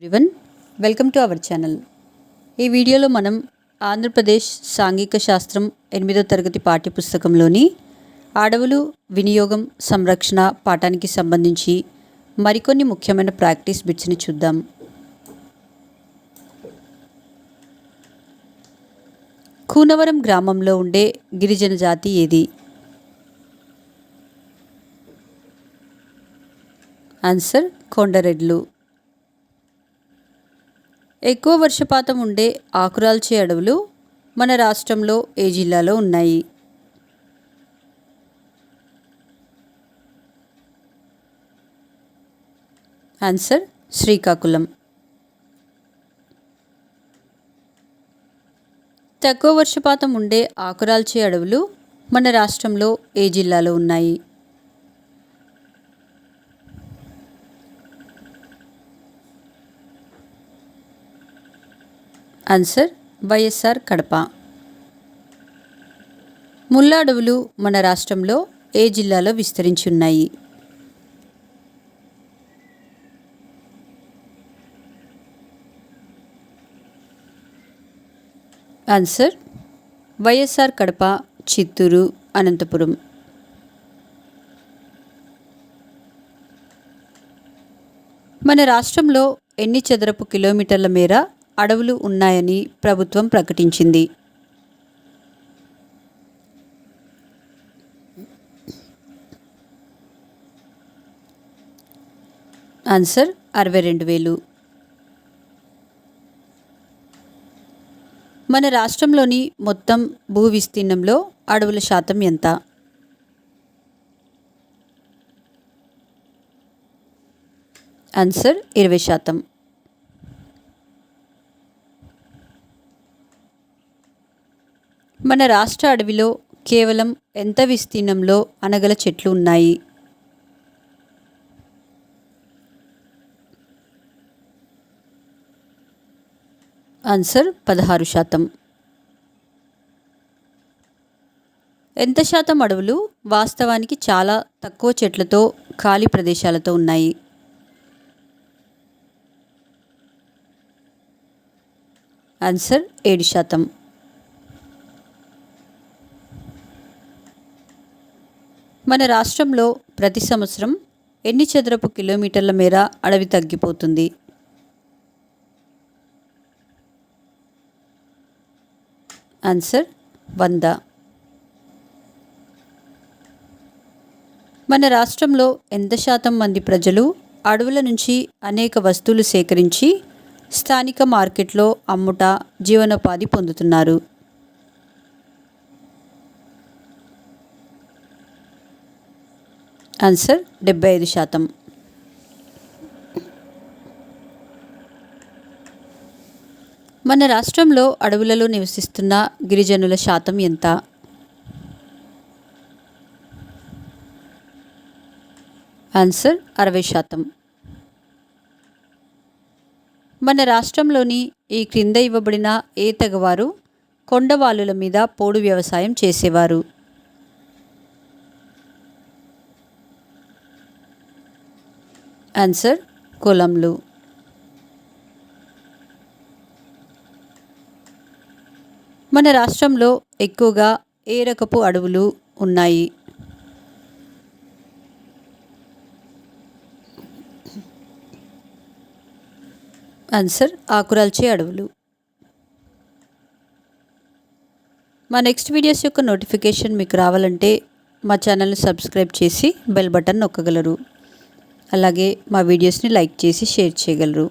Everyone, welcome to our channel. ఈ వీడియోలో మనం ఆంధ్రప్రదేశ్ సాంఘిక శాస్త్రం 8వ తరగతి పాఠ్యపుస్తకంలోని అడవులు వినియోగం సంరక్షణ పాఠానికి సంబంధించి మరికొన్ని ముఖ్యమైన ప్రాక్టీస్ బిట్స్ని చూద్దాం. కూనవరం గ్రామంలో ఉండే గిరిజన జాతి ఏది? ఆన్సర్ కొండరెడ్లు. ఎక్కువ వర్షపాతం ఉండే ఆకురాల్చే అడవులు మన రాష్ట్రంలో ఏ జిల్లాలో ఉన్నాయి? ఆన్సర్ శ్రీకాకుళం. తక్కువ వర్షపాతం ఉండే ఆకురాల్చే అడవులు మన రాష్ట్రంలో ఏ జిల్లాలో ఉన్నాయి? ఆన్సర్ వైఎస్ఆర్ కడప. ముళ్ళ అడవులు మన రాష్ట్రంలో ఏ జిల్లాలో విస్తరించి ఉన్నాయి? ఆన్సర్ వైఎస్ఆర్ కడప, చిత్తూరు, అనంతపురం. మన రాష్ట్రంలో ఎన్ని చదరపు కిలోమీటర్ల మేర అడవులు ఉన్నాయని ప్రభుత్వం ప్రకటించింది? ఆన్సర్ 62,000. మన రాష్ట్రంలోని మొత్తం భూ విస్తీర్ణంలో అడవుల శాతం ఎంత? ఆన్సర్ 20%. మన రాష్ట్ర అడవిలో కేవలం ఎంత విస్తీర్ణంలో అనగల చెట్లు ఉన్నాయి? ఆన్సర్ 16%. ఎంత శాతం అడవులు వాస్తవానికి చాలా తక్కువ చెట్లతో ఖాళీ ప్రదేశాలతో ఉన్నాయి? ఆన్సర్ 7%. మన రాష్ట్రంలో ప్రతి సంవత్సరం ఎన్ని చదరపు కిలోమీటర్ల మేర అడవి తగ్గిపోతుంది? ఆన్సర్ 100. మన రాష్ట్రంలో ఎంత శాతం మంది ప్రజలు అడవుల నుంచి అనేక వస్తువులు సేకరించి స్థానిక మార్కెట్లో అమ్ముట జీవనోపాధి పొందుతున్నారు? ఆన్సర్ 75%. మన రాష్ట్రంలో అడవులలో నివసిస్తున్న గిరిజనుల శాతం ఎంత? ఆన్సర్ 60%. మన రాష్ట్రంలోని ఈ క్రింద ఇవ్వబడిన ఏ తెగవారు కొండవాలుల మీద పోడు వ్యవసాయం చేసేవారు? ఆన్సర్ కొలంలు. మన రాష్ట్రంలో ఎక్కువగా ఏ రకపు అడవులు ఉన్నాయి? ఆన్సర్ ఆకురాల్చే అడవులు. మా నెక్స్ట్ వీడియోస్ యొక్క నోటిఫికేషన్ మీకు రావాలంటే మా ఛానల్ని సబ్స్క్రైబ్ చేసి బెల్ బటన్ నొక్కగలరు. అలాగే మా వీడియోస్ని లైక్ చేసి షేర్ చేయగలరు.